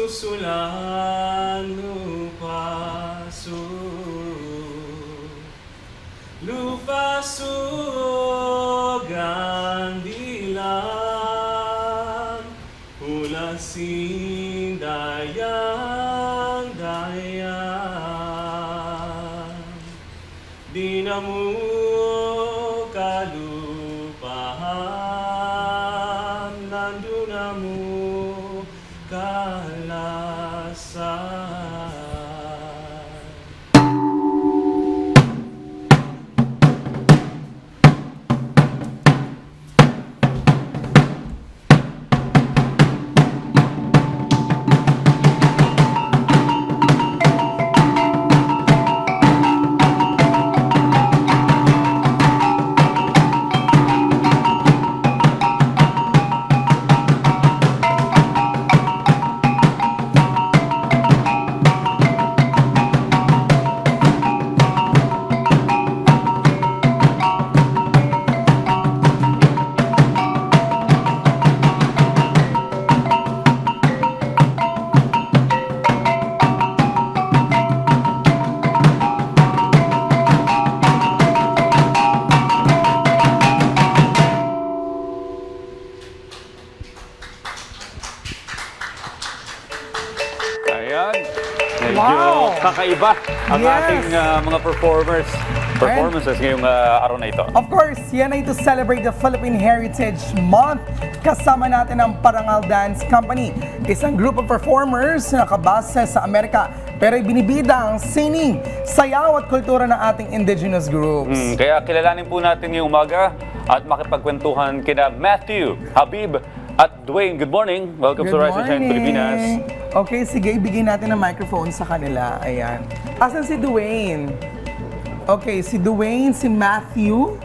susulan lupa sugan dilang ulasin dayang di na mo kalupahan nandun na mo kalasan. Kakaiba ang ating mga performances ngayong araw na ito. Of course, yan ay to celebrate the Philippine Heritage Month. Kasama natin ang Parangal Dance Company, isang group of performers na nakabase sa Amerika pero binibida ang sining, sayaw at kultura ng ating indigenous groups. Kaya kilalanin po natin ngayong umaga at makipagkwentuhan kina Matthew, Habib, at Dwayne. Good morning. Welcome to Rise and Shine Pilipinas. Okay, sige, ibigay natin ang microphone sa kanila. Ayan. Asan si Dwayne? Okay, si Dwayne, si Matthew,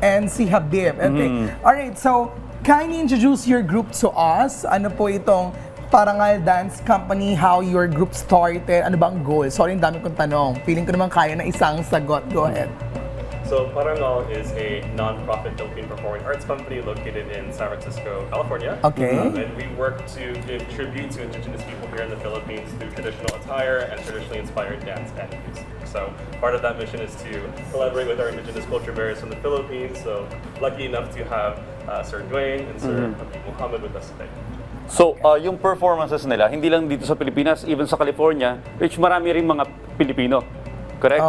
and si Habib. Okay. Alright, so kindly introduce your group to us. Ano po itong Parangal Dance Company, how your group started, ano ba ang goal? Sorry, ang dami kong tanong. Feeling ko naman kaya na isang sagot. Go ahead. So Parangal is a non-profit Philippine performing arts company located in San Francisco, California. Okay. And we work to give tribute to indigenous people here in the Philippines through traditional attire and traditionally inspired dance and music. So part of that mission is to collaborate with our indigenous culture bearers from the Philippines. So lucky enough to have Sir Dwayne and Sir Habib Muhammad with us today. So, yung performances nila, hindi lang dito sa Pilipinas, even sa California, which marami rin mga Pilipino. Correct?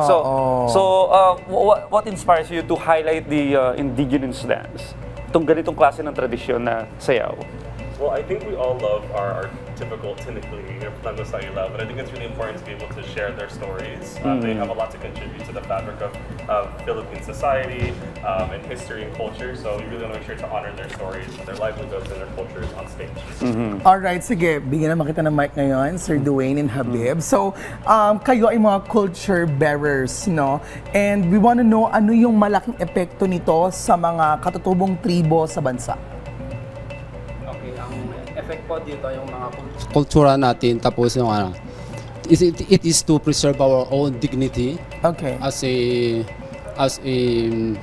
What inspires you to highlight the indigenous dance? Itong ganitong klase ng tradisyon na sayaw. Well, I think we all love our typical tinikli, love, but I think it's really important to be able to share their stories. They have a lot to contribute to the fabric of Philippine society and history and culture, so we really want to make sure to honor their stories and their livelihoods and their cultures on stage. Alright, sige, bigyan naman kita ng mic ngayon, Sir Dwayne and Habib. So, kayo ay mga culture bearers, no? And we want to know ano yung malaking epekto nito sa mga katutubong tribo sa bansa. Effect po dito yung mga kultura natin, tapos yung it is to preserve our own dignity. Okay. As a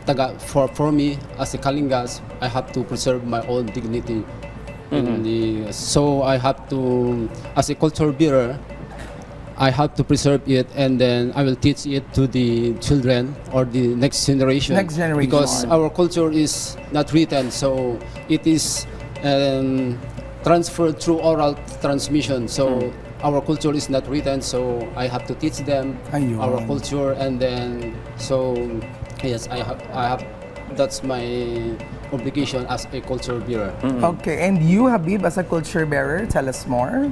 taga, for me as a Kalingas, I have to preserve my own dignity. So I have to, as a culture bearer, I have to preserve it, and then I will teach it to the children or the next generation. Because our culture is not written, so it is transferred through oral transmission. So our culture is not written, so I have to teach them our culture, and then so yes, I have that's my obligation as a culture bearer. Okay, and you, Habib, as a culture bearer, tell us more.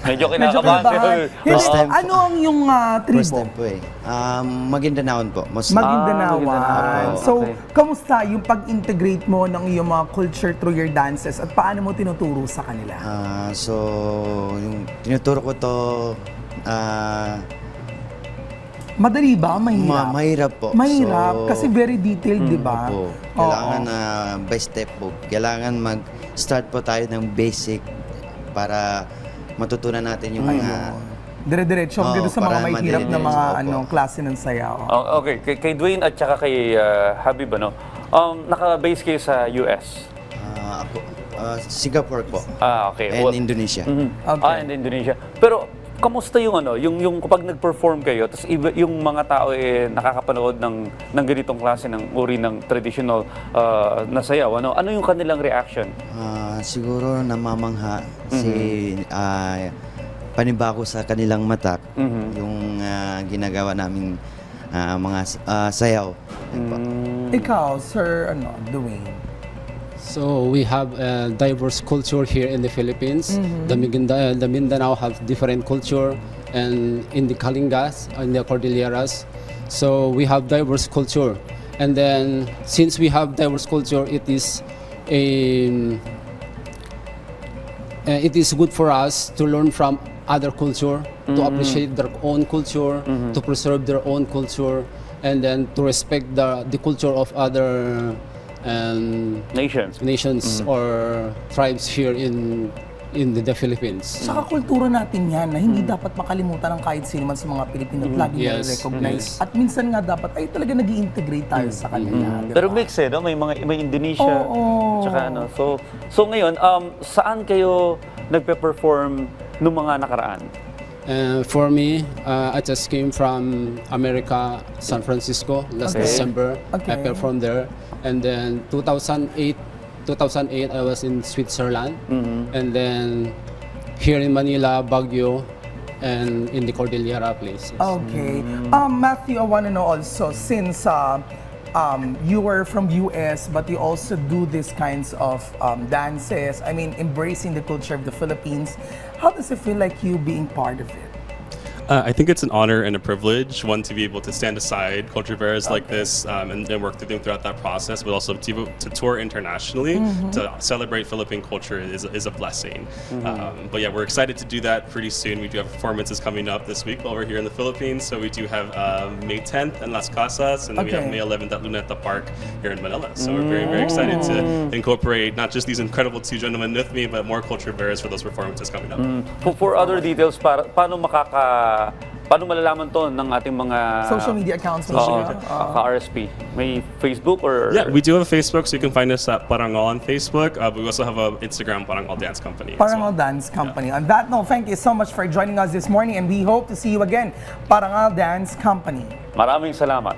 Medyo kinakabahan. First time ano ang yung tribo? First time po eh. Maguindanaon po. Maguindanaon. So, kamusta yung pag-integrate mo ng iyong mga culture through your dances at paano mo tinuturo sa kanila? So, yung tinuturo ko to, madali ba? Mahirap? Mahirap po. Mahirap, kasi very detailed, di ba? Opo. Kailangan by step po. Kailangan mag-start po tayo ng basic para matutunan natin yung mga dire-diretso hanggang sa mga may hirap na mga klase ng sayaw. Okay, kay Dwayne at saka kay Habib, naka-base kayo sa US. Singapore po. Okay. And Indonesia. Okay. And Indonesia. Pero kamusta yung yung kapag nag-perform kayo, tapos yung mga tao nakakapanood ng ganitong klase ng uri ng traditional na sayaw, ano yung kanilang reaction? Siguro namamangha panibago sa kanilang mata yung ginagawa naming mga sayaw. Ikaw, Sir Dwayne. So we have a diverse culture here in the Philippines. The Mindanao have different culture, and in the Kalingas, in the Cordilleras. So we have diverse culture, and then since we have diverse culture, it is good for us to learn from other culture, to appreciate their own culture, to preserve their own culture, and then to respect the culture of other nations or tribes here in the Philippines. Saka kultura natin yan na hindi dapat makalimutan ng kahit sino man sa mga Pilipino at lagi na-recognize. At minsan nga dapat ay talaga nag-i-integrate tayo sa kanila. Diba? Pero mix may Indonesia. Tsaka So ngayon, saan kayo nagpe-perform nung mga nakaraan? For me, I just came from America, San Francisco last December. I performed there, and then 2008 I was in Switzerland, and then here in Manila, Baguio, and in the Cordillera places. Okay. Matthew, I want to know also, since you were from US, but you also do these kinds of dances, I mean, embracing the culture of the Philippines. How does it feel like you being part of it? I think it's an honor and a privilege, one, to be able to stand aside culture bearers like this and work with them throughout that process, but also to tour internationally to celebrate Philippine culture is a blessing. But yeah, we're excited to do that pretty soon. We do have performances coming up this week while we're here in the Philippines. So we do have May 10th in Las Casas, and then we have May 11th at Luneta Park here in Manila. So we're very, very excited to incorporate not just these incredible two gentlemen with me, but more culture bearers for those performances coming up. For other details, paano malalaman to ng ating mga Social media accounts? ka-RSP? May Facebook or? Yeah, we do have a Facebook, so you can find us at Parangal on Facebook. We also have an Instagram, Parangal Dance Company. Parangal Dance Company. On that note, thank you so much for joining us this morning, and we hope to see you again, Parangal Dance Company. Maraming salamat.